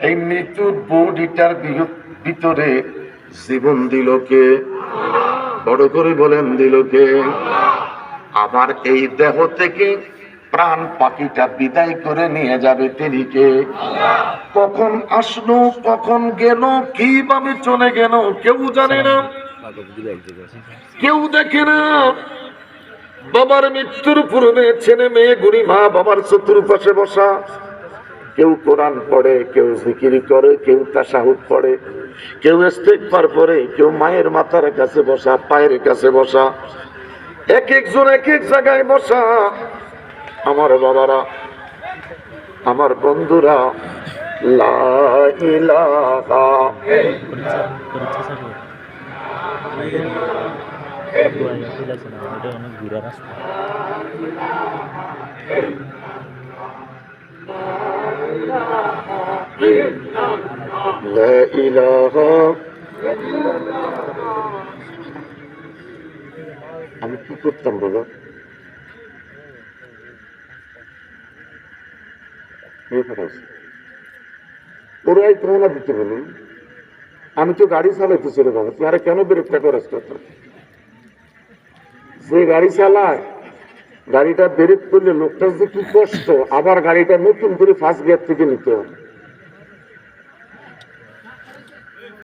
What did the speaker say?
এই মৃত্যুর বডিটার ভিতরে জীবন দিল কে? বড় করে বলেন, দিল কে? আবার এই দেহ থেকে প্রাণ পাখিটা বিদায় করে নিয়ে যাবে তিনি কে? কখন আসলো, কখন গেল, কিভাবে চলে গেল কেউ জানে না, কেউ দেখে না। বাবার মৃত্যুর পূর্বে ছেলে মেয়ে গুণী মা বাবার চতুর্পাশে বসা, কেউ কোরআন পড়ে, কেউ জিকির করে, কেউ তাশাহুদ পড়ে, কেউ ইস্তিগফার পড়ে, কেউ মায়ের মাথার কাছে বসা, পায়ের কাছে বসা, এক একজন এক এক জায়গায় বসা। আমার বাবারা, আমার বন্ধুরা, লা ইলাহা লা ইলাহা। আমি কি করতাম বাবা? ওরাই তোমার দিতে বলুন, আমি তো গাড়ি চালাইতেছি রে বাবা, তোমার কেন ব্রেকটা করাস? যে গাড়ি চালায়, গাড়িটা ব্রেক করলে লোকটা যে কি কষ্ট, আবার গাড়িটা নতুন করে ফার্স্ট গিয়ার থেকে নিতে হয়।